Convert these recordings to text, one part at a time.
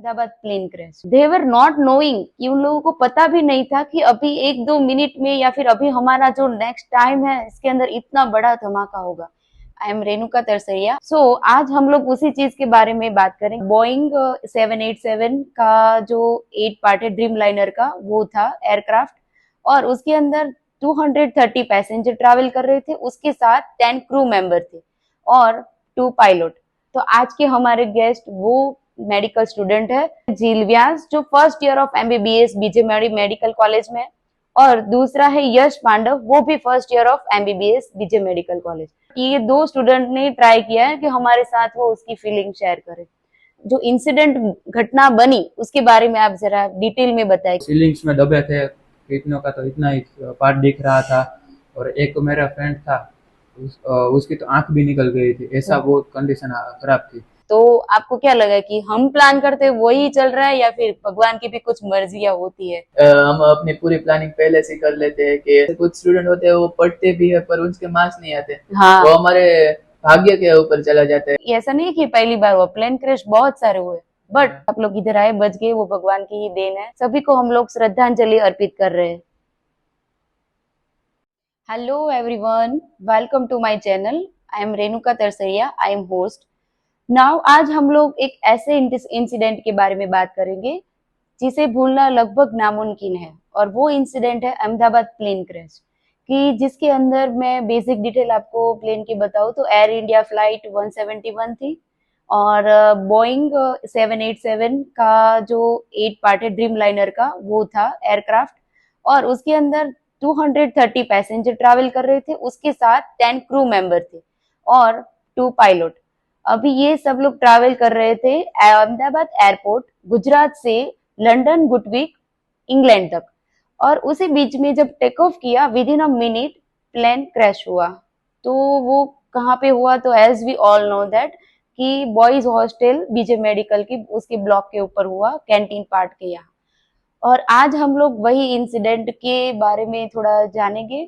Ahmedabad plane crash. They were not knowing कि उन लोगों को पता भी नहीं था कि अभी 1-2 मिनट में या फिर अभी हमारा जो नेक्स्ट टाइम है इसके अंदर इतना बड़ा धमाका होगा। I am Renuka Tarsaria. आज हम लोग उसी चीज के बारे में बात करेंगे। बोइंग 787 का जो 8 पार्ट है ड्रीम लाइनर का, वो था एयरक्राफ्ट, और उसके अंदर 230 पैसेंजर ट्रैवल कर रहे थे, उसके साथ 10 क्रू मेंबर थे और 2 पायलट। तो आज के हमारे गेस्ट वो मेडिकल स्टूडेंट है झील व्यास, जो first year of MBBS BJ medical college में, और दूसरा है यश पांडव, वो भी first year of MBBS BJ medical college. ये दो स्टूडेंट ने ट्राई किया है कि हमारे साथ वो उसकी फीलिंग शेयर करे। जो इंसिडेंट घटना बनी उसके बारे में आप जरा डिटेल में बताएं। सीलिंग्स में दबे थे, इतनों का तो इतना ही पार्ट दिख रहा था। और एक मेरा फ्रेंड था, उसकी तो आंख भी निकल गई थी, ऐसा वो कंडीशन खराब थी। तो आपको क्या लगा कि हम प्लान करते वही चल रहा है या फिर भगवान की भी कुछ मर्जियां होती है? हम अपनी पूरी प्लानिंग पहले से कर लेते हैं कि कुछ स्टूडेंट होते हैं वो पढ़ते भी है पर उनके मार्क्स नहीं आते। हाँ, वो हमारे भाग्य के ऊपर चला जाता है। ऐसा नहीं कि पहली बार हुआ, प्लेन क्रैश बहुत सारे हुए, बट आप लोग इधर आए, बच गए, वो भगवान की ही देन है। सभी को हम लोग श्रद्धांजलि अर्पित कर रहे हैं। Hello everyone, welcome to my channel. I am Renuka Tarsaria, I am host. Now आज हम लोग एक ऐसे इंसिडेंट के बारे में बात करेंगे जिसे भूलना लगभग नामुमकिन है, और वो इंसिडेंट है अहमदाबाद प्लेन क्रैश कि जिसके अंदर मैं बेसिक डिटेल आपको प्लेन की बताऊं तो एयर इंडिया फ्लाइट 171 थी, और बोइंग 787 का जो 8 पार्ट है ड्रीम लाइनर का, वो था एयरक्राफ्ट, और उसके अंदर 230 पैसेंजर ट्रैवल कर रहे थे, उसके साथ 10 क्रू मेंबर थे और 2 पायलट। अभी ये सब लोग ट्रैवल कर रहे थे अहमदाबाद एयरपोर्ट गुजरात से लंदन गुटविक इंग्लैंड तक, और उसी बीच में जब टेक ऑफ किया within a minute plane crash हुआ। तो वो कहाँ पे हुआ? तो as we all know that कि बॉयज हॉस्टल बीजे मेडिकल की उसके ब्लॉक के ऊपर हुआ, कैंटीन पार्ट के यहाँ। और आज हम लोग वही इंसिडेंट के बारे में थोड़ा जानेंगे,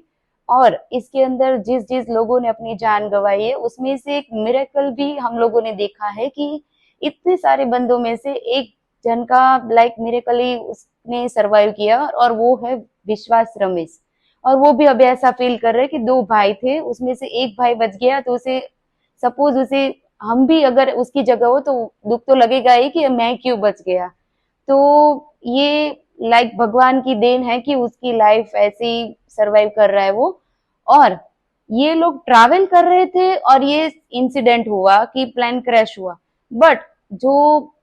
और इसके अंदर जिस जिस लोगों ने अपनी जान गंवाई है उसमें से एक मिरेकल भी हम लोगों ने देखा है कि इतने सारे बंदों में से एक जन का लाइक मिरेकली उसने सरवाइव किया, और वो है विश्वास रमेश। और वो भी अभी ऐसा फील कर रहे हैं कि 2 भाई थे, उसमें से एक भाई बच गया, तो उसे सपोज उसे हम भी अगर उसकी जगह हो तो दुख तो लगेगा ही कि मैं क्यों बच गया। तो ये लाइक भगवान की देन है कि उसकी लाइफ ऐसे ही सरवाइव कर रहा है वो। और ये लोग ट्रैवल कर रहे थे और ये इंसिडेंट हुआ कि प्लेन क्रैश हुआ। बट जो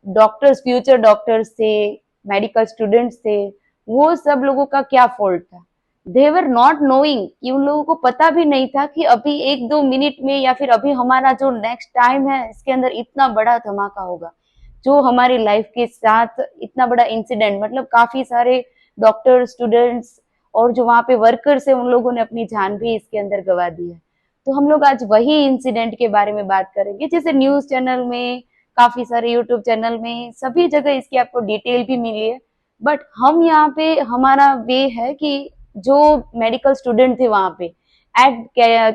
डॉक्टर्स, फ्यूचर डॉक्टर्स थे, मेडिकल स्टूडेंट्स थे, वो सब लोगों का क्या फॉल्ट था? दे वर नॉट नोइंग कि उन लोगों को पता भी नहीं था कि अभी 1-2 मिनट में या फिर अभी हमारा जो नेक्स्ट टाइम है इसके अंदर इतना बड़ा धमाका होगा, जो हमारी लाइफ के साथ इतना बड़ा इंसिडेंट, मतलब काफी सारे डॉक्टर, स्टूडेंट्स और जो वहां पे वर्कर्स है उन लोगों ने अपनी जान भी इसके अंदर गंवा दी है। तो हम लोग आज वही इंसिडेंट के बारे में बात करेंगे, जैसे न्यूज चैनल में, काफी सारे यूट्यूब चैनल में, सभी जगह इसकी आपको डिटेल भी मिली है। बट हम यहाँ पे, हमारा वे है कि जो मेडिकल स्टूडेंट थे वहां पे एट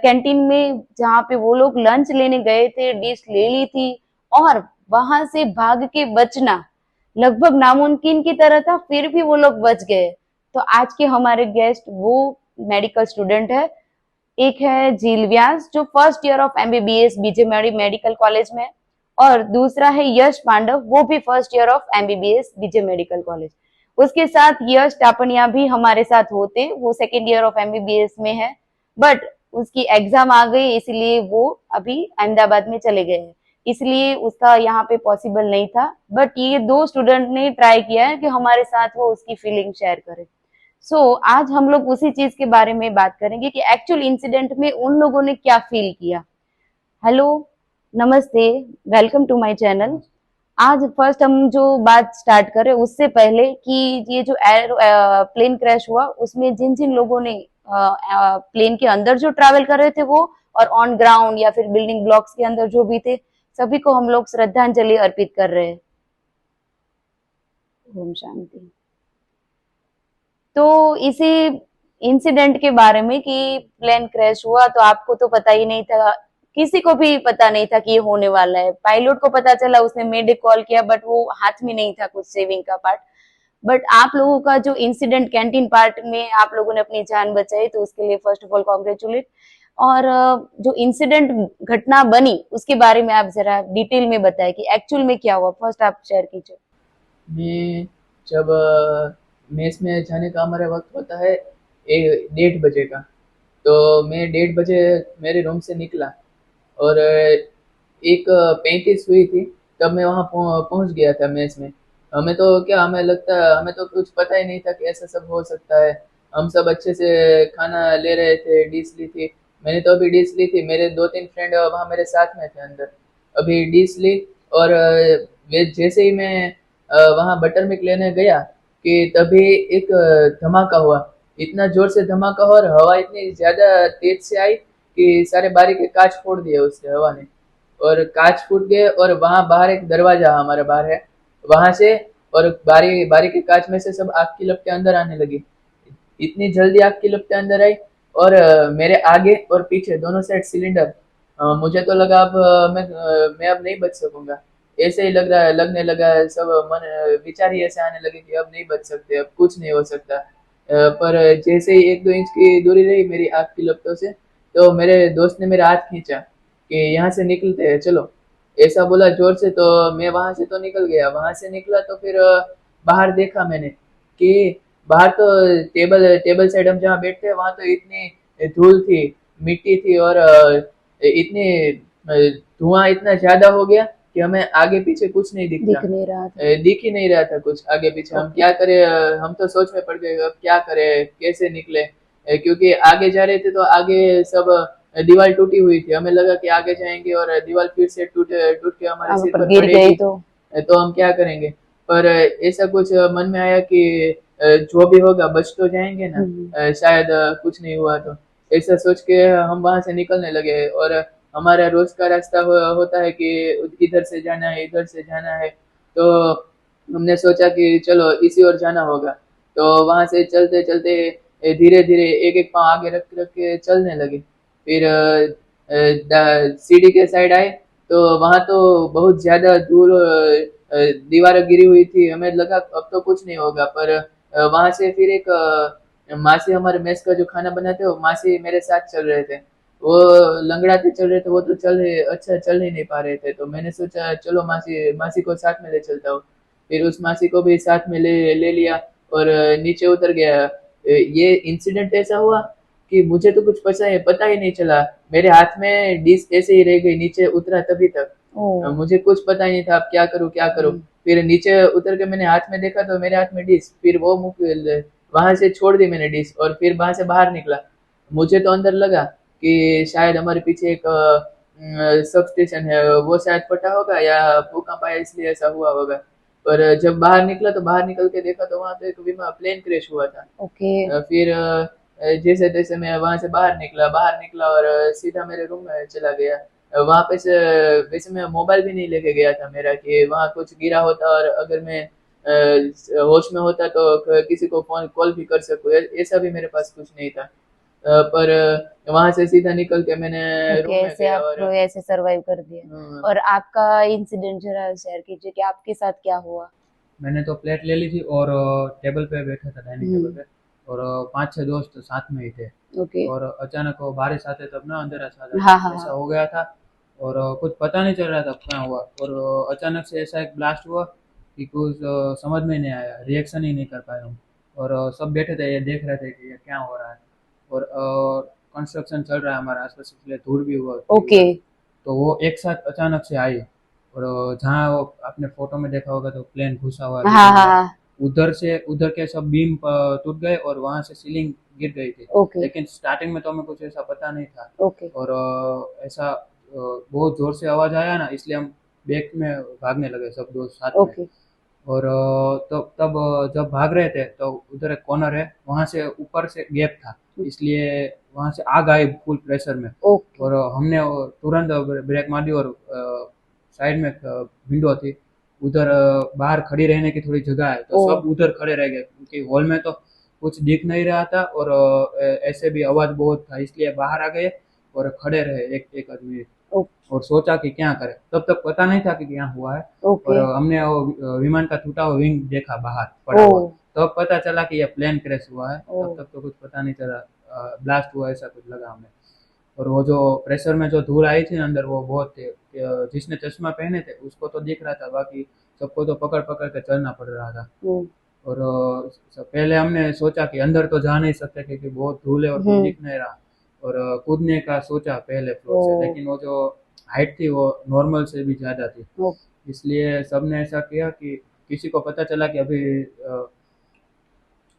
कैंटीन में, जहाँ पे वो लोग लंच लेने गए थे, डिश ले ली थी, और वहां से भाग के बचना लगभग नामुमकिन की तरह था, फिर भी वो लोग बच गए। तो आज के हमारे गेस्ट वो मेडिकल स्टूडेंट है। एक है झील व्यास, जो first year of MBBS BJ medical college में, और दूसरा है यश पांडव, वो भी first year of MBBS BJ medical college. उसके साथ यश टापनिया भी हमारे साथ होते, वो सेकेंड ईयर ऑफ एमबीबीएस में है, बट उसकी एग्जाम आ गई इसलिए वो अभी अहमदाबाद में चले गए हैं, इसलिए उसका यहाँ पे पॉसिबल नहीं था। बट ये दो स्टूडेंट ने ट्राई किया है कि हमारे साथ वो उसकी फीलिंग शेयर करे। आज हम लोग उसी चीज के बारे में बात करेंगे कि एक्चुअल इंसिडेंट में उन लोगों ने क्या फील किया। हेलो, नमस्ते, वेलकम टू माय चैनल। आज फर्स्ट हम जो बात स्टार्ट करें उससे पहले कि ये जो प्लेन क्रैश हुआ उसमें जिन जिन लोगों ने प्लेन के अंदर जो ट्रैवल कर रहे थे वो, और ऑन ग्राउंड या फिर बिल्डिंग ब्लॉक्स के अंदर जो भी थे, सभी को हम लोग श्रद्धांजलि अर्पित कर रहे हैं। ओम शांति। तो इसी इंसिडेंट के बारे में कि प्लेन क्रैश हुआ तो आपको तो पता ही नहीं था, किसी को भी पता नहीं था कि ये होने वाला है। पायलट को पता चला, उसने मेडे कॉल किया, बट वो हाथ में नहीं था कुछ सेविंग का पार्ट। बट आप लोगों का जो इंसिडेंट कैंटीन पार्ट में आप लोगों ने अपनी जान बचाई, तो उसके लिए फर्स्ट ऑफ ऑल कॉन्ग्रेचुलेट। और जो इंसिडेंट घटना बनी उसके बारे में आप जरा डिटेल में बताएं कि एक्चुअल में क्या हुआ, फर्स्ट आप शेयर कीजिए। मैं जब मेस में जाने का हमारा वक्त होता है 1:30 बजे का, तो मैं 1:30 बजे मेरे रूम से निकला और 1:35 हुई थी, तब मैं वहाँ पहुँच गया था मेस में। हमें तो क्या, हमें लगता है, हमें तो कुछ पता ही नहीं था कि ऐसा सब हो सकता है। हम सब अच्छे से खाना ले रहे थे, डिश ली थी। मैंने तो अभी डिश ली थी, मेरे 2-3 फ्रेंड वहाँ मेरे साथ में थे अंदर। अभी डिश ली और वे जैसे ही मैं वहाँ बटर मिल्क लेने गया कि तभी एक धमाका हुआ। इतना ज़ोर से धमाका हुआ और हवा इतनी ज़्यादा तेज़ से आई कि सारे बारी के कांच फोड़ दिए उससे हवा ने। और कांच फूट गए और वहाँ बाहर एक दरवाजा हमारे बाहर है, वहाँ से और बारी बारी के कांच में से सब आग की लपटें अंदर आने लगी। इतनी जल्दी आग की लपटें अंदर आई और मेरे आगे और पीछे दोनों साइड सिलेंडर। मुझे तो लगा अब मैं अब नहीं बच सकूंगा। ऐसे ही लग रहा है, लगने लगा है, सब मन विचार ही ऐसे आने लगे कि अब नहीं बच सकते, अब कुछ नहीं हो सकता। पर जैसे ही 1-2 इंच की दूरी रही मेरी आग की लपटों से, तो मेरे दोस्त ने मेरा हाथ खींचा कि यहाँ से निकलते हैं चलो, ऐसा बोला जोर से। तो मैं वहां से तो निकल गया, वहां से निकला तो फिर बाहर देखा मैंने कि बाहर तो टेबल टेबल साइड हम जहाँ बैठते हैं वहां तो इतनी धूल थी, मिट्टी थी और इतनी धुआं इतना ज्यादा हो गया कि हमें आगे पीछे कुछ नहीं दिख दिख रहा। नहीं रहा था। दिख ही नहीं रहा था कुछ आगे पीछे। हम क्या करें, हम तो सोच में पड़ गए अब क्या करें, कैसे निकले। क्योंकि आगे जा रहे थे तो आगे सब दीवार टूटी हुई थी, हमें लगा कि आगे जाएंगे और दीवार फिर से टूट टूट के हमारे आप सिर ऊपर पर गिर गई पड़ेगी, तो हम क्या करेंगे। पर ऐसा कुछ मन में आया कि जो भी होगा बच तो जाएंगे ना, शायद कुछ नहीं हुआ तो। ऐसा सोच के हम वहां से निकलने लगे और हमारा रोज का रास्ता होता है कि इधर से जाना है, इधर से जाना है। तो हमने सोचा कि चलो इसी ओर जाना होगा। तो वहां से चलते चलते धीरे धीरे एक एक पाँव आगे रख रख के चलने लगे। फिर सीढ़ी के साइड आए तो वहां तो बहुत ज्यादा दूर दीवार गिरी हुई थी, हमें लगा अब तो कुछ नहीं होगा। पर वहां से फिर एक मासी, हमारे मेस का जो खाना बनाते हो मासी, मेरे साथ चल रहे थे। वो लंगड़ाते चल रहे थे, वो तो चल ही नहीं पा रहे थे। तो मैंने सोचा चलो मासी मासी को साथ में ले चलता हूँ। फिर उस मासी को भी साथ में ले लिया और नीचे उतर गया। ये इंसिडेंट ऐसा हुआ कि मुझे तो कुछ पता ही नहीं चला। मेरे हाथ में डिश ऐसे ही रह गई, नीचे उतरा तभी तक। मुझे कुछ पता ही नहीं था अब क्या करूँ क्या करूँ। फिर नीचे उतर के मैंने हाथ में देखा तो मेरे हाथ में डिश, फिर वो वहां से छोड़ दी मैंने डिश और फिर वहां से बाहर निकला। मुझे तो अंदर लगा कि शायद हमारे पीछे एक सब स्टेशन है, वो शायद फटा होगा या भूकंप आया इसलिए ऐसा हुआ होगा। पर जब बाहर निकला तो बाहर निकल के देखा तो वहां तो एक विमान प्लेन क्रैश हुआ था। फिर जैसे तैसे मैं वहां से बाहर निकला और सीधा मेरे रूम में चला गया। वहां पे से वैसे मैं मोबाइल भी नहीं लेके गया था मेरा कि वहां कुछ गिरा होता और अगर मैं होश में होता तो किसी को फोन कॉल भी कर सकूं, ऐसा भी मेरे पास कुछ नहीं था। पर वहां से सीधा निकल के मैंने रूम में ऐसे गया आप और ऐसे सरवाइव कर दिया। और आपका इंसिडेंट जरा शेयर कीजिए कि आपके साथ क्या हुआ। मैंने तो प्लेट ले ली थी और टेबल पे बैठा था, डाइनिंग टेबल पे। और 5-6 दोस्त साथ में ही थे। ओके। और अचानक वो बारिश आते तब ना अंधेरा छा हाँ जाता, हाँ ऐसा हाँ। हो गया था। और कुछ पता नहीं चल रहा था क्या हुआ। और अचानक से ऐसा एक ब्लास्ट हुआ कि कुछ समझ में नहीं आया, रिएक्शन ही नहीं कर पाए हम। और सब बैठे थे, ये देख रहे थे कि ये क्या हो रहा है। और कंस्ट्रक्शन चल रहा है हमारे आसपास, इसलिए धूल भी हुआ थी ओके। उधर। तो वो एक साथ अचानक से आई। और जहाँ वो आपने फोटो में देखा होगा तो प्लेन घुसा हुआ हाँ बिल्डिंग हाँ में, हाँ। उधर के सब बीम टूट गए और वहां से सीलिंग गिर गई थी। ओके लेकिन स्टार्टिंग में तो हमें कुछ ऐसा पता नहीं था। ओके और ऐसा बहुत जोर से आवाज आया ना, इसलिए हम बैक में भागने लगे सब दोस्त साथ में। ओके और तब जब भाग रहे थे तो उधर एक कॉर्नर है, वहां से ऊपर से गैप था, इसलिए वहां से आग आई फुल प्रेशर में। ओके और हमने तुरंत ब्रेक मार दी और साइड में विंडो थी, उधर बाहर खड़ी रहने की थोड़ी जगह है, तो सब उधर खड़े रह गए क्योंकि हॉल में तो कुछ दिख नहीं रहा था। और ऐसे भी आवाज बहुत था, इसलिए बाहर आ गए और खड़े रहे एक एक आदमी। और सोचा कि क्या करें। तब तक पता नहीं था कि क्या हुआ है। ओके। और हमने वो विमान का टूटा हुआ विंग देखा बाहर पड़ा हुआ, ओ। तब पता चला कि ये प्लेन क्रैश हुआ है। ओ। तब तक तो कुछ पता नहीं चला, ब्लास्ट हुआ ऐसा कुछ लगा हमें। और वो जो प्रेशर में जो धूल आई थी ना अंदर, वो बहुत थे। जिसने चश्मा पहने थे उसको तो दिख रहा था, बाकी सबको तो पकड़ पकड़ के चलना पड़ रहा था। ओ। और पहले हमने सोचा कि अंदर तो जा नहीं सकते क्योंकि बहुत धूल है और कुछ दिख नहीं रहा। और कूदने का सोचा पहले फ्लोर से, ओ। लेकिन वो जो हाइट थी वो नॉर्मल से भी ज़्यादा थी। ओ। इसलिए सबने ऐसा किया कि किसी को पता चला कि अभी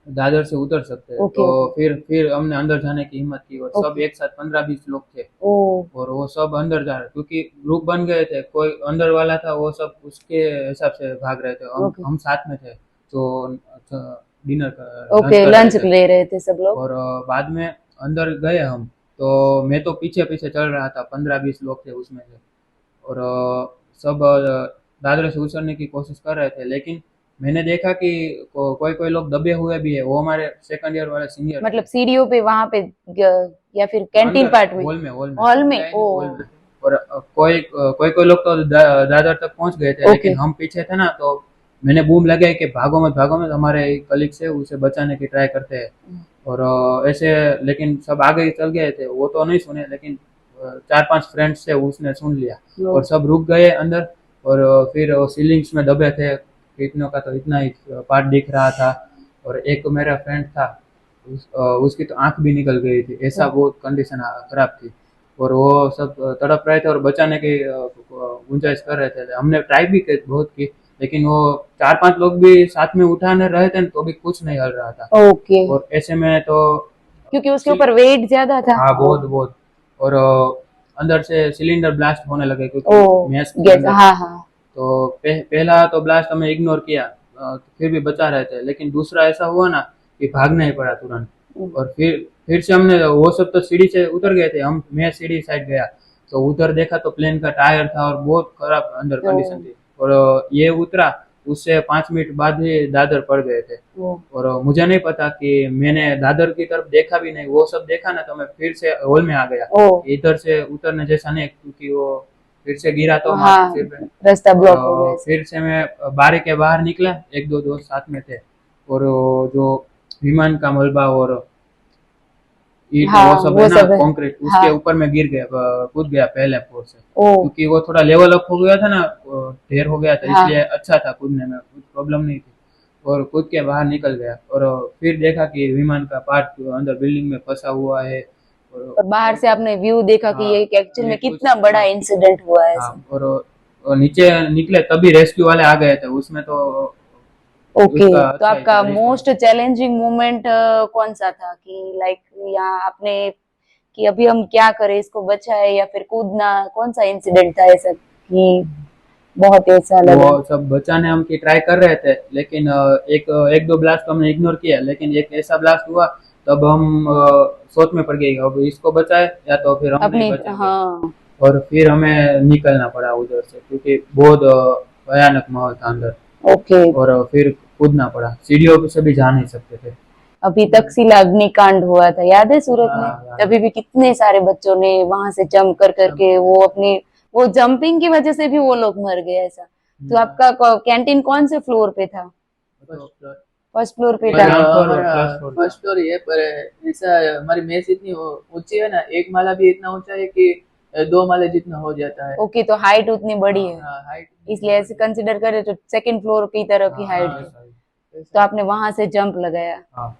दादर से उतर सकते हैं, ओके तो ओके। फिर हमने अंदर जाने की हिम्मत की और सब ओके। एक साथ 15-20 लोग थे। ओ। और वो सब अंदर जा रहे, क्योंकि ग्रुप बन गए थे, कोई अंदर वाला था वो सब उसके हिसाब से भाग रहे थे। ओके। हम साथ में थे जो डिनर लंच ओके, कर रहे लंच थे। ले रहे थे सब लोग। और बाद में अंदर गए हम, तो मैं तो पीछे पीछे चल रहा था, 15-20 लोग थे उसमें से। और सब दादर से उतरने की कोशिश कर रहे थे, लेकिन मैंने देखा कि कोई कोई लोग दबे हुए भी है। वो हमारे सेकंड ईयर वाले सीनियर थे। मतलब सीढ़ियों पे वहां पे या फिर कैंटीन अंदर पार्ट में? हॉल में, हॉल में, हॉल में। ओ। हॉल में। और कोई कोई लोग तो दादर तक पहुंच गए थे, ओके। लेकिन हम पीछे थे ना, तो मैंने बूम लगाई कि भागो मत, हमारे कलीग से उसे बचाने की ट्राई करते हैं। और ऐसे, लेकिन सब आगे ही चल गए थे, वो तो नहीं सुने, लेकिन 4-5 फ्रेंड्स थे उसने सुन लिया। ओ। और सब रुक गए अंदर। और फिर वो सीलिंग्स में दबे थे, इतनों का तो इतना ही पार्ट दिख रहा था। और एक मेरा फ्रेंड था, उसकी तो आंख भी निकल गई थी, ऐसा बहुत कंडीशन खराब थी। और वो सब तड़प रहे थे और बचाने की गुंजाइश कर रहे थे। हमने ट्राई भी बहुत की, लेकिन वो 4-5 लोग भी साथ में उठाने रहे थे तो भी कुछ नहीं हल रहा था। ओके। और ऐसे में तो क्योंकि उसके ऊपर वेट ज्यादा था। हाँ, बहुत बहुत। और अंदर से सिलेंडर ब्लास्ट होने लगे ओ। क्योंकि मैच के गैस। अंदर। हाँ हाँ। तो पहला तो ब्लास्ट हमें इग्नोर किया, फिर भी बचा रहे थे, लेकिन दूसरा ऐसा हुआ ना कि भागना ही पड़ा तुरंत। और फिर से हमने, वो सब तो सीढ़ी से उतर गए थे, मैं सीढ़ी साइड गया तो उधर देखा तो प्लेन का टायर था और बहुत खराब अंदर ओ। कंडीशन थी। और ये उतरा, उससे 5 मिनट बाद ही दादर पड़ गए थे। ओ। और मुझे नहीं पता कि मैंने दादर की तरफ देखा भी नहीं, वो सब देखा ना तो मैं फिर से हॉल में आ गया। ओ। इधर से उतरने जैसा नहीं, क्योंकि वो फिर से गिरा तो हाँ, सिर पे। रास्ता ब्लॉक हो गया और इससे। फिर से मैं बारी के बाहर निकला, एक दो दोस्त साथ में थे। और वो जो विमान का मलबा और ईट हाँ, वो सब है वो ना, सब है। कंक्रीट, उसके हाँ। ऊपर मैं गिर गया, कूद गया पहले फ्लोर से। ओ। क्योंकि वो थोड़ा लेवल अप हो गया था ना, ढेर हो गया था, हाँ। इसलिए अच्छा था कूदने में, कुछ प्रॉब्लम नहीं थी। और कूद के बाहर निकल गया और फिर देखा कि विमान का पार्ट अंदर बिल्डिंग में फंसा हुआ है। और बाहर से आपने व्यू देखा कि हाँ, ये एक्चुअल ये में कुछ कितना बड़ा इंसिडेंट हुआ है हाँ। ऐसा। और नीचे निकले तभी रेस्क्यू वाले आ गए थे, उसमें तो ओके। उसका तो अच्छा ही आपका था रिस्पॉन्स। मोस्ट चैलेंजिंग मोमेंट कौन सा था कि लाइक यहाँ आपने कि अभी हम क्या करें, इसको बचाए या फिर कूदना, कौन सा इंसिडेंट था ऐसा कि बहुत ही ऐसा वो लगा? सब बचाने हम की ट्राई कर रहे थे, लेकिन एक दो ब्लास्ट हमने इग्नोर किया, लेकिन एक ऐसा ब्लास्ट हुआ तब हम सोच में पड़ गए अब इसको बचाए या तो फिर हम नहीं अपनी। बचेंगे। हाँ। और फिर हमें निकलना पड़ा उधर से, क्योंकि बहुत भयानक माहौल था अंदर। ओके। और फिर कूदना पड़ा, सीढ़ियों पे से भी जा नहीं सकते थे। अभी तक्षशिला अग्निकांड हुआ था, याद है सूरत में? हाँ, तभी भी कितने सारे बच्चों ने वहां से जंप कर करके वो अपनी वो जंपिंग की वजह से भी वो लोग मर गए ऐसा। तो आपका कैंटीन कौन से फ्लोर पे था? First floor. फर्स्ट फ्लोर पे पर था। ग्राउंड फ्लोर और हमारा फर्स्ट फ्लोर था। फर्स्ट फ्लोर ही है, पर ऐसा हमारी मेस इतनी ऊंची है ना, एक माला भी इतना ऊंचा है कि 2 माले जितना हो जाता है। ओके, तो हाइट उतनी बड़ी है, हाँ, हाइट इसलिए ऐसे कंसिडर करें तो सेकंड फ्लोर की तरह की हाइट हाँ, है। ऐसा ही। तो आपने वहां से जंप लगाया। हाँ,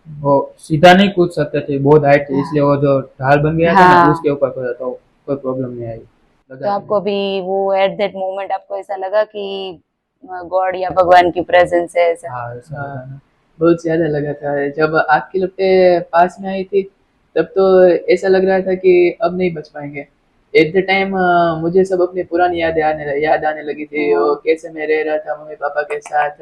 वो सीधा नहीं कूद सकते थे, बहुत हाइट थी, इसलिए वो जो ढाल बन गया था ना हाँ। उसके ऊपर कूदा तो कोई प्रॉब्लम नहीं आई, तो लगा आपको अभी वो एट दैट मोमेंट आपको ऐसा लगा कि गॉड या भगवान की प्रेजेंस है ऐसा? हाँ, ऐसा लगा हाँ, ना। बहुत ज्यादा लगा था। जब आग की लपटें पास में आई थी तब तो ऐसा लग रहा था कि अब नहीं बच पाएंगे। एट द टाइम मुझे सब अपनी पुरानी याद आने लगी थी, और कैसे मैं रह रहा था मम्मी पापा के साथ।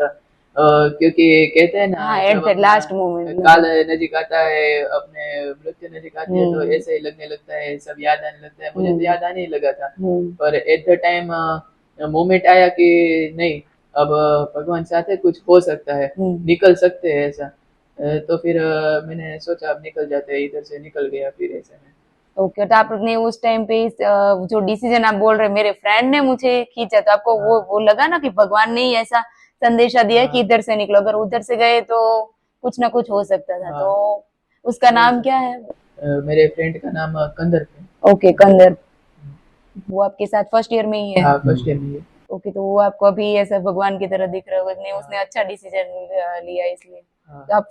क्योंकि कहते हैं ना, हाँ, एट जब दैट अपना लास्ट मोमेंट। काल नजदीक आता है, अपने मृत्यु नजदीक आती है, तो हम्म। ऐसे ही लगने लगता है, सब याद आने लगता है। मुझे तो याद आने ही लगा था। हम्म। पर एट द टाइम मोमेंट आया कि नहीं, अब भगवान चाहते कुछ हो सकता है, निकल सकते हैं ऐसा। तो फिर मैंने सोचा अब निकल जाते हैं, इधर से निकल गया फिर ऐसे में। ओके, तो आपने उस टाइम पे जो डिसीजन आप बोल रहे मेरे फ्रेंड ने मुझे खींचा, तो आपको वो लगा ना कि भगवान ने ही ऐसा संदेशा दिया कि हाँ इधर से निकलो, अगर उधर से गए तो कुछ ना कुछ हो सकता था। हाँ तो उसका हो नाम क्या सकता है? है। मेरे फ्रेंड का नाम कंदर है। ओके, कंदर। वो आपके साथ फर्स्ट ईयर में ही है? हाँ फर्स्ट ईयर में ही है। ओके, तो वो आपको अभी ऐसा भगवान की तरह दिख रहा होगा, नहीं उसने अच्छा डिसीजन लिया इसलिए। हाँ तो आप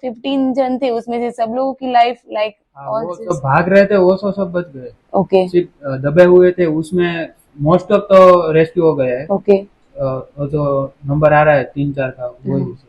15 जन थे, उसमें से सब लोगों की लाइफ लाइक हाँ, ऑल वो सब सिक्स? भाग रहे थे, वो सब बच गए। ओके सिर्फ दबे हुए थे उसमें, मोस्ट ऑफ तो रेस्क्यू हो गए हैं। ओके। वो जो नंबर आ रहा है 3-4 का, वही हाँ, सिर्फ।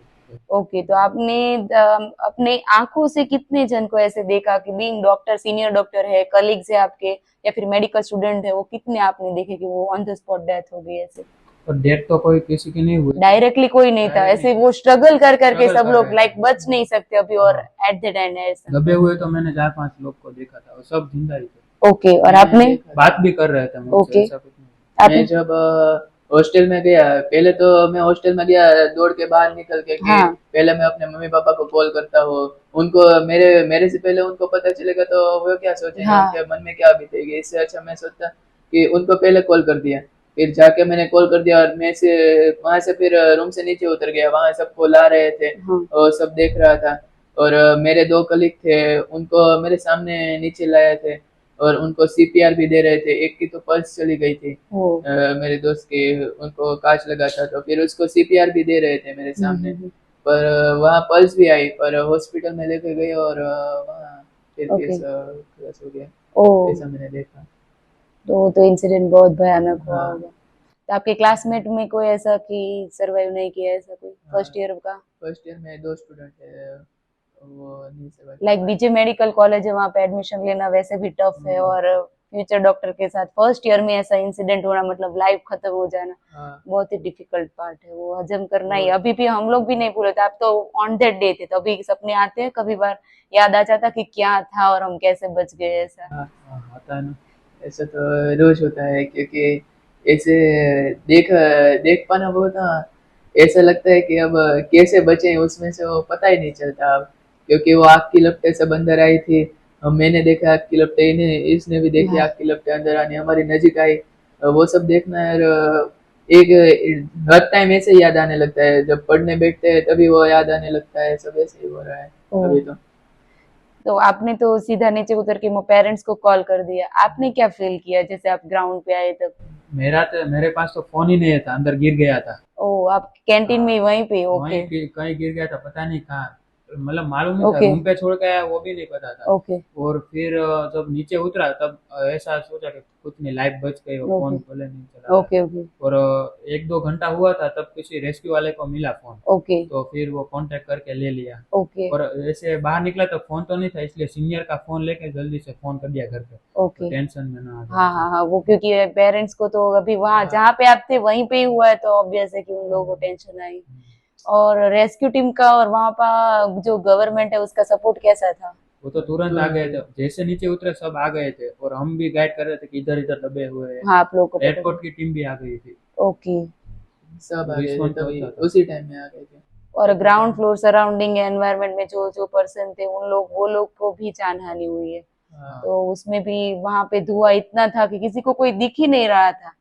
ओके, तो आपने अपने आंखों से कितने जन को ऐसे देखा कि बीइंग डॉक्टर, सीनियर डॉक्टर है, कलीग्स है आपके, या फिर मेडिकल स्टूडेंट है, वो कितने आपने देखे कि वो ऑन द स्पॉट डेथ हो गई ऐसे? और डेथ तो कोई किसी की नहीं हुई थी। डायरेक्टली कोई नहीं था डायरेक्ट ऐसे, नहीं, वो स्ट्रगल कर करके स्ट्रगल सब कर लोग रहे लाइक थे। बच नहीं सकते अभी, और हाँ, एट द एंड ऐसा? दबे हुए तो मैंने 4-5 लोग को देखा था, वो सब जिंदा ही थे। ओके, और मैंने आपने? देखा था। बात भी कर रहे थे मुझसे, ओके, ऐसा कुछ नहीं। आपने? मैं जब हॉस्टल में गया, पहले तो मैं हॉस्टल में गया दौड़ के बाहर निकल के कि हाँ पहले मैं अपने मम्मी पापा को कॉल करता हूँ। उनको मेरे मेरे से पहले उनको पता चलेगा तो वो क्या सोचेंगे, हाँ। उनके मन में क्या बीतेगी। इससे अच्छा मैं सोचता कि उनको पहले कॉल कर दिया। फिर जाके मैंने कॉल कर दिया और मैं से वहां से फिर रूम से नीचे उतर गया, वहां सबको ला रहे थे हाँ। और सब देख रहा था। और मेरे 2 कलीग थे, उनको मेरे सामने नीचे लाए थे और उनको सीपीआर भी दे रहे थे। एक की तो पल्स चली गई थी, ओ। मेरे दोस्त की, उनको कांच लगा था, तो फिर उसको सीपीआर भी दे रहे थे मेरे सामने। हम्म। पर वहाँ पल्स भी आई, पर हॉस्पिटल में लेके गए और वहाँ फिर ओके। केस क्रश हो गया। ओ, ऐसा मैंने देखा। तो इंसिडेंट बहुत भयानक हुआ हाँ होगा। तो आपके क्लासमेट में कोई ऐसा कि सरवाइव नहीं किया, ऐसा कोई हाँ, फर्स्ट ईयर का? फर्स्ट ईयर में 2 स्टूडेंट थे, वो नहीं सर्वाइव कर लाइक पाए। बीजे मेडिकल कॉलेज है, वहाँ पे एडमिशन लेना वैसे भी टफ है, हाँ और फ्यूचर डॉक्टर के साथ फर्स्ट ईयर में ऐसा इंसिडेंट होना मतलब लाइफ खत्म हो जाना, हाँ बहुत ही डिफिकल्ट पार्ट है वो हजम करना ही। बहुत। अभी भी हम लोग भी नहीं भूले थे, आप तो ऑन दैट डे थे, तो अभी सपने आते हैं कभी बार, याद आ जाता कि क्या था और हम कैसे बच गए ऐसा। हाँ हाँ आता है ना। ऐसा तो रोज होता है, क्योंकि ऐसे देख देख पाना बहुत, हाँ, ऐसा लगता है कि अब कैसे बचे उसमें से वो पता ही नहीं चलता अब। क्योंकि वो आग की लपटें सब अंदर आई थी, मैंने देखा आग की लपटें, इन्हें इसने भी देखी हाँ आग की लपटें अंदर आनी, हमारी नजीक आई। वो सब देखना है। और एक हर टाइम ऐसे ही याद आने लगता है, जब पढ़ने बैठते हैं तभी वो याद आने लगता है। सब ऐसे ही हो रहा है ओ। अभी तो। तो आपने तो सीधा नीचे उतर के पेरेंट्स को कॉल कर दिया, आपने क्या फील किया जैसे आप ग्राउंड पे आए तब? मेरे पास तो फोन ही नहीं था, अंदर गिर गया था। ओ, आप कैंटीन हाँ, में वहीं पे? ओके कहीं गिर गया था, पता नहीं कहाँ। मतलब मालूम नहीं था, ओके रूम पे छोड़ के आया वो भी नहीं पता था। ओके और फिर जब नीचे उतरा तब ऐसा सोचा कि कुछ नहीं, लाइफ बच गई, वो फोन ओके भले नहीं चला रहा ओके था। ओके 1-2 घंटा हुआ था तब किसी रेस्क्यू वाले को मिला फोन, ओके तो फिर वो कांटेक्ट करके ले लिया। ओके और ऐसे बाहर निकला तो फोन तो नहीं था, इसलिए सीनियर का फोन लेके जल्दी से फोन कर दिया घर पे, तो ओके। टेंशन में ना आ जाए हाँ हाँ ऐसे। हाँ, वो क्योंकि पेरेंट्स को तो अभी वहां हाँ, जहाँ पे आप थे वहीं पे ही हुआ है, तो ऑब्वियस है कि उन लोगों को टेंशन आई। और रेस्क्यू टीम का और वहां का जो गवर्नमेंट है उसका सपोर्ट कैसा था? वो तो तुरंत आ तुरंत गए थे, जैसे नीचे उतरे सब आ गए थे, और हम भी गाइड कर रहे थे कि इधर इधर दबे हुए हैं। हाँ, आप लोगों को पता था? एयरपोर्ट की टीम भी आ गई थी, ओके। सब तो आ गए थे रिस्पॉन्स तो तभी, अच्छा था। उसी टाइम में आ गए थे। और ग्राउंड फ्लोर सराउंडिंग एनवायरनमेंट में जो जो पर्सन थे, उन लोग वो लोग को भी जान हानि हुई है, हाँ तो उसमें भी वहां पे धुआं इतना था कि किसी को कोई दिख ही नहीं रहा था,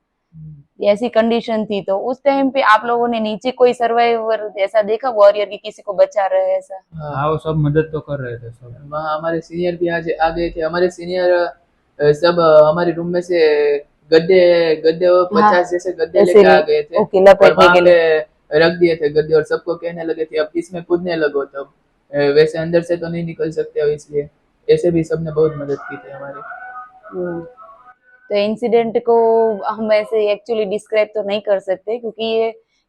ऐसी कंडीशन थी। तो उस टाइम पे आप लोगों ने नीचे कोई सर्वाइवर ऐसा देखा, वॉरियर की किसी को बचा रहे हैं ऐसा? हाँ। हाँ, वो सब मदद तो कर रहे थे सब। वहाँ हमारे सीनियर भी आज आ गए थे। हमारे सीनियर सब हमारे रूम में से गद्दे गद्दे हाँ 50 जैसे गद्दे ऐसे लेके आ गए थे ओके, और लपेटने वहां के पे लिए। रख दिए थे गद्दे, और सबको कहने लगे थे अब इसमें कूदने लगो। तब वैसे अंदर से तो नहीं निकल सकते हो, इसलिए ऐसे भी सबने बहुत मदद की थी हमारी। हम्म। तो इंसिडेंट को हम ऐसे एक्चुअली डिस्क्राइब तो नहीं कर सकते, क्योंकि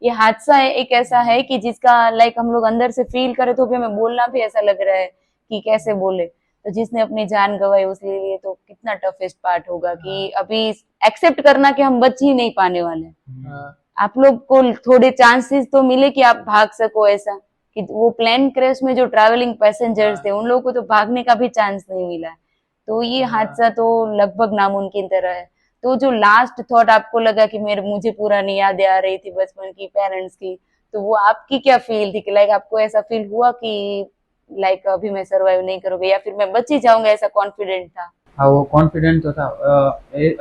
ये हादसा है, एक ऐसा है कि जिसका लाइक हम लोग अंदर से फील करें तो भी हमें बोलना भी ऐसा लग रहा है कि कैसे बोले। तो जिसने अपनी जान गंवाई उसके लिए तो कितना टफेस्ट पार्ट होगा कि हाँ अभी एक्सेप्ट करना कि हम बच ही नहीं पाने वाले हैं। हाँ आप लोग को थोड़े चांसेस तो मिले कि आप भाग सको, ऐसा कि वो प्लेन क्रैश में जो ट्रैवलिंग पैसेंजर्स थे हाँ उन लोगों को तो भागने का भी चांस नहीं मिला। तो ये हाँ। हादसा तो लगभग नामुमकिन तरह है। तो जो लास्ट थॉट आपको लगा कि मेरे मुझे पुरानी यादें आ रही थी बचपन की, पेरेंट्स की, तो वो आपकी क्या फील थी कि लाइक आपको ऐसा फील हुआ कि लाइक अभी मैं सरवाइव नहीं करूंगा या फिर मैं बच ही जाऊंगा, ऐसा कॉन्फिडेंट था? हाँ, वो कॉन्फिडेंट तो था।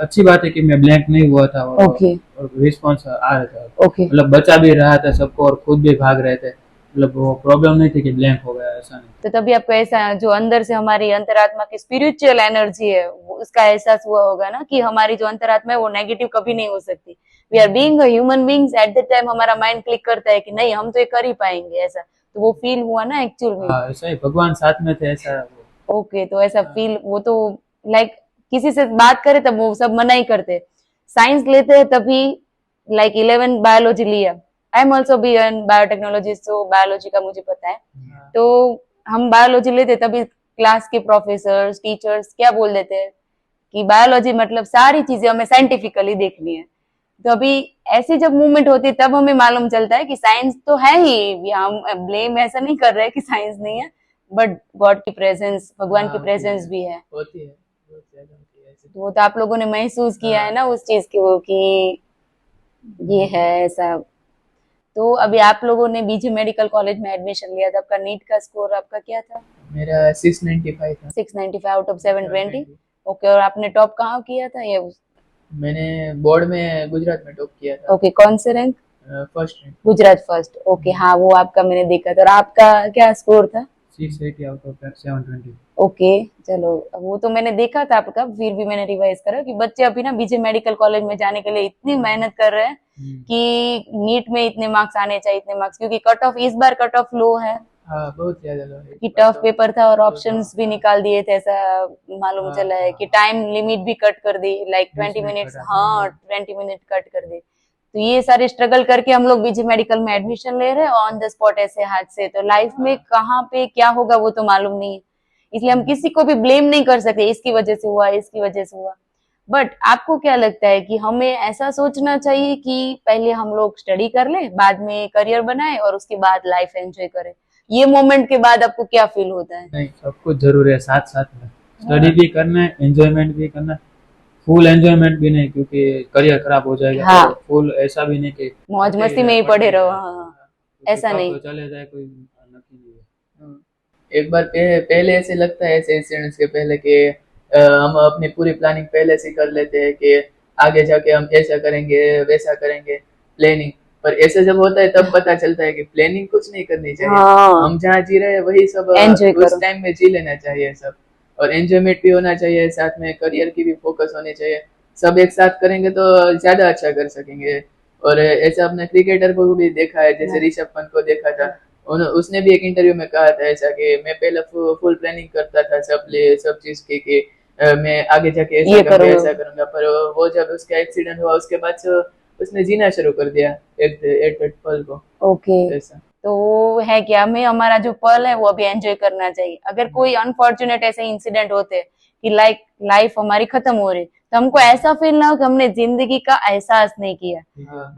अच्छी बात है कि मैं ब्लैंक नहीं हुआ था, ओके और रिस्पॉन्स आ रहा था, ओके। मतलब बचा भी रहा था सबको और खुद भी भाग रहे थे। मतलब वो प्रॉब्लम नहीं थी कि ब्लैंक हो गया, ऐसा नहीं। तो तभी आपको ऐसा जो अंदर से हमारी अंतरात्मा की स्पिरिचुअल एनर्जी है उसका एहसास हुआ होगा ना कि हमारी जो अंतरात्मा है वो नेगेटिव कभी नहीं हो सकती। We are being human beings, at the time हमारा माइंड क्लिक करता है कि नहीं हम तो ये कर ही पाएंगे, ऐसा तो वो फील हुआ ना एक्चुअल में। हाँ, ऐसा ही भगवान साथ में थे, ऐसा ओके, तो ऐसा फील वो तो लाइक किसी से बात करे तब वो सब मना ही करते। साइंस लेते हैं तभी, लाइक 11 बायोलॉजी लिया, I am also be an biotechnologist, तो बायोलॉजी का मुझे पता है। तो हम बायोलॉजी लेते तभी क्लास के प्रोफेसर्स टीचर्स क्या बोल देते हैं कि बायोलॉजी मतलब सारी चीजें हमें साइंटिफिकली देखनी है। तो अभी ऐसी जब मूवमेंट होती है तब हमें मालूम चलता है कि साइंस तो है ही, हम ब्लेम ऐसा नहीं कर रहे कि साइंस नहीं है, बट गॉड की प्रेजेंस, भगवान की प्रेजेंस भी है। होती है, बहुत ज्यादा होती है ऐसे। तो वो तो आप लोगों ने महसूस किया है ना उस चीज की, वो कि ये है ऐसा। तो अभी आप लोगों ने बीजे मेडिकल कॉलेज में एडमिशन लिया था, आपका नीट का स्कोर आपका क्या था? मेरा 695 था। 695 आउट ऑफ 720। ओके, और आपने टॉप कहाँ किया था ये? मैंने बोर्ड में गुजरात में टॉप किया था, ओके, कौन से rank? First rank. Gujarat first. Okay, हाँ वो आपका मैंने देखा था। और आपका क्या स्कोर था? 680 आउट ऑफ 720। ओके, चलो वो तो मैंने देखा था आपका, फिर भी मैंने रिवाइज करा कि बच्चे अभी ना बीजे मेडिकल कॉलेज में जाने के लिए इतनी मेहनत कर रहे हैं कि नीट में इतने मार्क्स आने चाहिए, इतने मार्क्स, क्योंकि कट ऑफ इस बार कट ऑफ लो है हाँ, बहुत ज्यादा लो है कि टफ पेपर था और ऑप्शंस भी निकाल दिए थे, ऐसा मालूम चला है कि टाइम लिमिट भी कट कर दी, लाइक 20 मिनट्स, हाँ 20 मिनट कट कर दी। तो ये सारे स्ट्रगल करके हम लोग बीजे मेडिकल में एडमिशन ले रहे हैं ऑन द स्पॉट, ऐसे हाथ से। तो लाइफ में कहाँ पे क्या होगा वो तो मालूम नहीं है, इसलिए हम किसी को भी ब्लेम नहीं कर सकते इसकी वजह से हुआ, इसकी वजह से हुआ। बट आपको क्या लगता है कि हमें ऐसा सोचना चाहिए कि पहले हम लोग स्टडी कर ले, बाद में करियर बनाए और उसके बाद लाइफ एंजॉय करें? ये मोमेंट के बाद आपको क्या फील होता है? नहीं, सब कुछ जरूरी है साथ साथ में। स्टडी भी करना है, एंजॉयमेंट भी करना है। फुल एंजॉयमेंट भी नहीं, क्योंकि करियर खराब हो जाएगा। हाँ। तो फुल ऐसा भी नहीं कि मौज मस्ती में ही पड़े रहो, हाँ ऐसा नहीं। तो चले जाए कोई नक्की नहीं है। एक बार पहले ऐसे लगता है ऐसे इंसिडेंट्स के पहले कि हम अपनी पूरी प्लानिंग पहले से कर लेते हैं कि आगे जाके हम ऐसा करेंगे वैसा करेंगे, प्लानिंग। पर ऐसे जब होता है तब पता चलता है कि प्लानिंग कुछ नहीं करनी चाहिए। हाँ। हम जहाँ जी रहे हैं वही सब Enjoy उस करो। टाइम में जी लेना चाहिए सब, और एंजॉयमेंट भी होना चाहिए, साथ में करियर की भी फोकस होनी चाहिए। सब एक साथ करेंगे तो ज्यादा अच्छा कर सकेंगे। और ऐसा अपने क्रिकेटर को भी देखा है, जैसे ऋषभ पंत को देखा था, उसने भी एक इंटरव्यू में कहा था ऐसा कि मैं पहले फुल प्लानिंग करता था सब चीज की कि मैं आगे जाके ऐसा करूंगा ऐसा करूंगा, पर वो जब उसका एक्सीडेंट हुआ उसके बाद से उसने जीना शुरू कर दिया एक पल को। ओके, ऐसा तो वो है कि हमें हमारा जो पल है वो अभी एंजॉय करना चाहिए। अगर कोई अनफॉर्चुनेट ऐसे इंसिडेंट होते कि लाइक लाइफ हमारी खत्म हो रही, तो हमको ऐसा फील ना हो कि हमने जिंदगी का एहसास नहीं किया,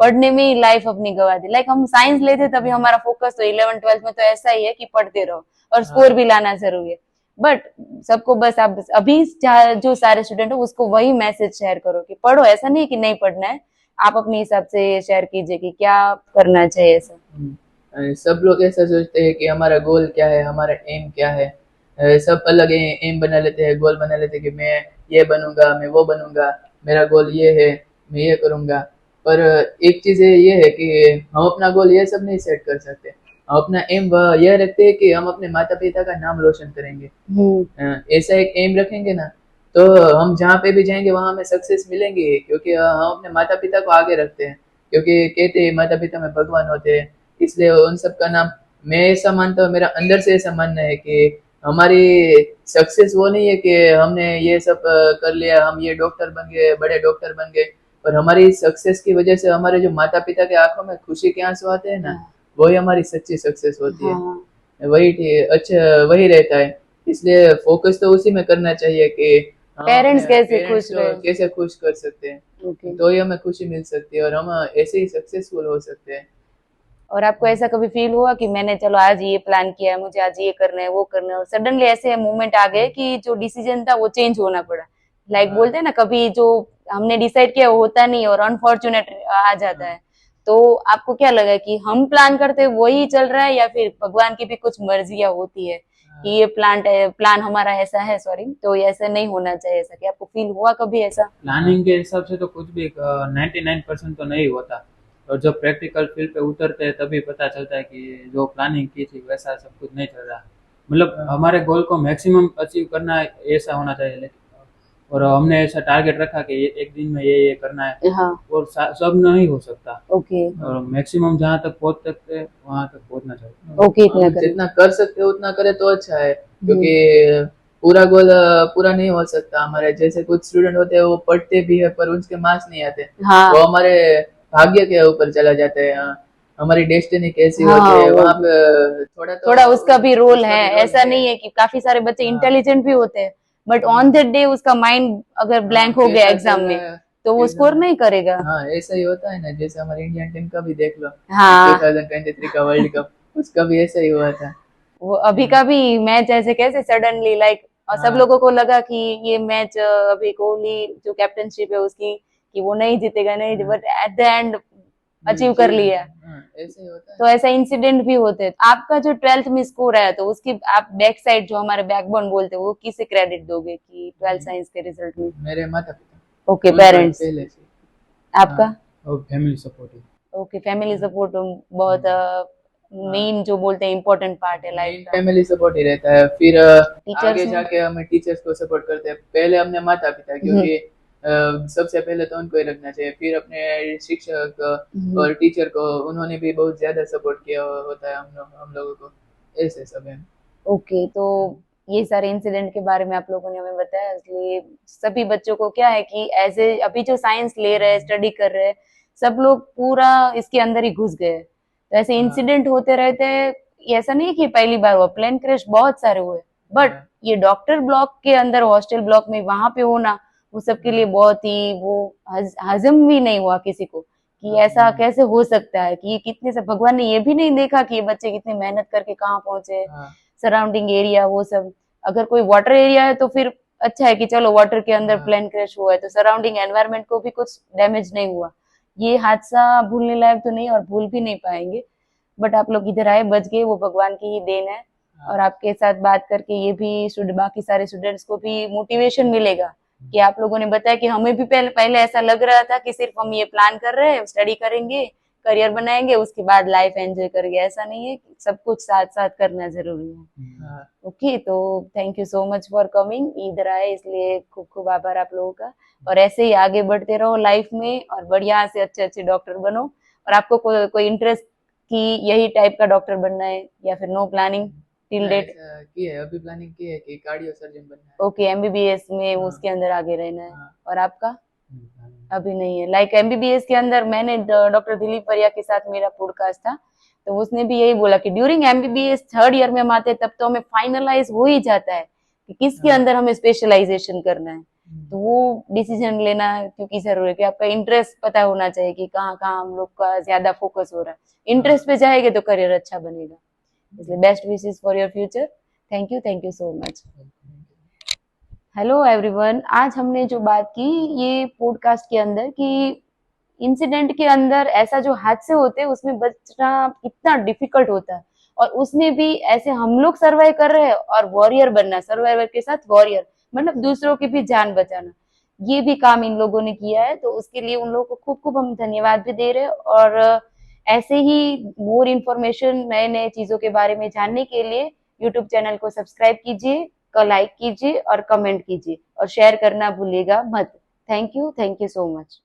पढ़ने में ही लाइफ अपनी गवा दी। लाइक हम साइंस लेते तभी हमारा फोकस तो 11th 12th में तो ऐसा ही है कि पढ़ते रहो और स्कोर भी लाना जरूरी है। बट सबको बस आप अभी जो सारे स्टूडेंट हो उसको वही मैसेज शेयर करो कि पढ़ो, ऐसा नहीं कि नहीं पढ़ना है, आप अपने हिसाब से शेयर कीजिए कि क्या करना चाहिए ऐसा। सब लोग ऐसा सोचते हैं कि हमारा गोल क्या है, हमारा एम क्या है। सब अलग एम बना लेते हैं, गोल बना लेते हैं कि मैं ये बनूंगा, मैं वो बनूंगा, मेरा गोल ये है, मैं ये करूंगा। पर एक चीज ये है कि हम अपना गोल ये सब नहीं सेट कर सकते। हम अपना एम यह रखते हैं कि हम अपने माता पिता का नाम रोशन करेंगे। ऐसा एक एम रखेंगे ना तो हम जहाँ पे भी जाएंगे वहां हमें सक्सेस मिलेंगे, क्योंकि हम अपने माता पिता को आगे रखते हैं। क्योंकि कहते हैं माता पिता में भगवान होते हैं, इसलिए उन सब का नाम। मैं ऐसा मानता हूँ, मेरा अंदर से ऐसा मानना है कि हमारी सक्सेस वो नहीं है कि हमने ये सब कर लिया, हम ये डॉक्टर बन गए, बड़े डॉक्टर बन गए। पर हमारी सक्सेस की वजह से हमारे जो माता पिता के आंखों में खुशी के आंसू आते हैं ना, वही हमारी सच्ची सक्सेस होती है। वही अच्छा वही रहता है। इसलिए फोकस तो उसी में करना चाहिए कि पेरेंट्स कैसे खुश रहे, कैसे खुश कर सकते हैं, तो ही हमें खुशी मिल सकती है और हम ऐसे ही सक्सेसफुल हो सकते हैं। और आपको ऐसा कभी फील हुआ कि मैंने चलो आज ये प्लान किया है, मुझे आज ये करना है वो करना है, और सडनली ऐसे मोमेंट आ गए कि जो डिसीजन था वो चेंज होना पड़ा? लाइक बोलते हैं ना कभी जो हमने डिसाइड किया वो होता नहीं और अनफॉर्चुनेट आ जाता है। तो आपको क्या लगा कि हम प्लान करते वही चल रहा है या फिर भगवान की भी कुछ मर्जियां होती है कि ये प्लान हमारा ऐसा है, सॉरी, तो ये ऐसा नहीं होना चाहिए, ऐसा कि आपको फील हुआ कभी ऐसा? प्लानिंग के हिसाब से तो कुछ भी 99% तो नहीं होता, और जब प्रैक्टिकल फील्ड पे उतरते हैं तभी पता चलता है कि जो प्लानिंग की थी वैसा सब कुछ नहीं चल रहा। मतलब हमारे गोल को मैक्सिमम अचीव करना है, ऐसा होना चाहिए, लेकिन और हमने ऐसा टारगेट रखा कि एक दिन में ये करना है, हाँ, और सब नहीं हो सकता, ओके और मैक्सिमम जहाँ तक पहुँच सकते हैं वहाँ तक पहुँचना चाहिए। ओके, इतना हम करें। जितना कर सकते हो उतना करे तो अच्छा है, क्योंकि पूरा गोल पूरा नहीं हो सकता हमारे। जैसे कुछ स्टूडेंट होते हैं वो पढ़ते भी है पर उनके मार्क्स नहीं आते, हाँ वो हमारे भाग्य के ऊपर चला जाते हैं। हमारी डेस्टिनी कैसी हाँ, होती है वो वहाँ भी पे थोड़ा तो थोड़ा उसका भी रोल उसका है। भी रोल ऐसा नहीं है कि काफी सारे बच्चे हाँ। इंटेलिजेंट भी होते हैं, बट ऑन दैट डे उसका माइंड अगर ब्लैंक हो गया कैसा एग्जाम चल में रहा है तो वो कैसा स्कोर नहीं करेगा। हाँ ऐसा ही होता है ना। जैसे हमारी इंडियन टीम का भी देख लो, हाँ 2023 का वर्ल्ड कप, उसका भी ऐसा ही हुआ था। वो अभी का भी मैच ऐसे कैसे सडनली लाइक, और सब हाँ लोगों को लगा कि ये मैच अभी कोहली जो कैप्टनशिप है उसकी, कि वो नहीं जीतेगा, नहीं, but at the end achieve कर लिया। ऐसे ही होता है। तो ऐसा इंसिडेंट भी होते हैं। आपका जो 12th में स्कोर आया तो उसकी आप बैक साइड, जो हमारे बैकबोन बोलते हैं, वो किसे क्रेडिट दोगे कि 12th साइंस के रिजल्ट में? मेरे माता पिता ओके, उनका पेरेंट्स। पहले से आपका? और family supportive. Okay, family support बहुत मेन जो बोलते हैं इम्पोर्टेंट पार्ट है मेन लाइफ का। फैमिली सपोर्ट ही रहता है। फिर टीचर्स आगे में? जाके हमें टीचर्स को सपोर्ट करते हैं। पहले हमने माता पिता, क्योंकि सबसे पहले तो उनको ही रखना चाहिए, फिर अपने शिक्षक और टीचर को, उन्होंने भी बहुत ज्यादा सपोर्ट किया होता है हम लोगों को। ऐसे सब है। ओके, तो ये सारे इंसिडेंट के बारे में आप लोगों ने हमें बताया, इसलिए सभी बच्चों को क्या है कि एज ए अभी जो साइंस ले रहे हैं, स्टडी कर रहे हैं, सब लोग पूरा इसके अंदर ही घुस गए। तो ऐसे इंसिडेंट होते रहते हैं। ये ऐसा नहीं कि पहली बार हुआ, प्लेन क्रैश बहुत सारे हुए, बट ये डॉक्टर ब्लॉक के अंदर, हॉस्टल ब्लॉक में वहां पे होना, वो सबके लिए बहुत ही वो हजम भी नहीं हुआ किसी को कि ऐसा कैसे हो सकता है, कि ये कितने से भगवान ने ये भी नहीं देखा कि ये बच्चे कितनी मेहनत करके कहाँ पहुंचे, सराउंडिंग एरिया वो सब। अगर कोई वाटर एरिया है तो फिर अच्छा है कि चलो वाटर के अंदर प्लेन क्रैश हुआ है तो सराउंडिंग एनवायरनमेंट को भी कुछ डैमेज नहीं हुआ। ये हादसा भूलने लायक तो नहीं, और भूल भी नहीं पाएंगे, बट आप लोग इधर आए, बच गए, वो भगवान की ही देन है। और आपके साथ बात करके ये भी बाकी सारे स्टूडेंट्स को भी मोटिवेशन मिलेगा कि आप लोगों ने बताया कि हमें भी पहले ऐसा लग रहा था कि सिर्फ हम ये प्लान कर रहे हैं, स्टडी करेंगे, करियर बनाएंगे, उसके बाद लाइफ एंजॉय करेंगे। ऐसा नहीं है, सब कुछ साथ साथ करना जरूरी है। ओके, तो thank you so much for coming, इधर आए, इसलिए खूब खूब आभार आप लोगों का। और ऐसे ही आगे बढ़ते रहो लाइफ में, और बढ़िया से अच्छे अच्छे डॉक्टर बनो। और आपको कोई इंटरेस्ट कि यही टाइप का डॉक्टर बनना है, या फिर नो प्लानिंग टिल डेट? की है, अभी प्लानिंग की है कि कार्डियो सर्जन बनना है। ओके, एमबीबीएस में उसके अंदर आगे रहना है। और आपका? अभी नहीं है। लाइक एमबीबीएस के अंदर मैंने डॉक्टर दिलीप परिया के साथ मेरा पॉडकास्ट था, तो उसने भी यही बोला कि ड्यूरिंग एमबीबीएस 3rd ईयर में हम आते तब तो हमें फाइनलाइज हो ही जाता है कि किसके अंदर हमें स्पेशलाइजेशन करना है। तो वो डिसीजन लेना क्योंकि जरूरी है कि आपका इंटरेस्ट पता होना चाहिए कि कहाँ कहाँ हम लोग का ज्यादा फोकस हो रहा है। इंटरेस्ट पे जाएंगे तो करियर अच्छा बनेगा। इसलिए best wishes for your future. Thank you so much. Hello everyone, आज हमने जो बात की ये पॉडकास्ट के अंदर कि इंसिडेंट के अंदर ऐसा जो हादसे होते हैं उसमें बचना कितना डिफिकल्ट होता है, और उसमें भी ऐसे हम लोग सर्वाइव कर रहे हैं, और वॉरियर बनना, सर्वाइवर के साथ वॉरियर, मतलब दूसरों की भी जान बचाना, ये भी काम इन लोगों ने किया है। तो उसके लिए उन लोगों को खूब खूब हम धन्यवाद भी दे रहे हैं। और ऐसे ही मोर इन्फॉर्मेशन, नए नए चीजों के बारे में जानने के लिए यूट्यूब चैनल को सब्सक्राइब कीजिए, लाइक कीजिए और कमेंट कीजिए, और शेयर करना भूलिएगा मत। Thank you so much.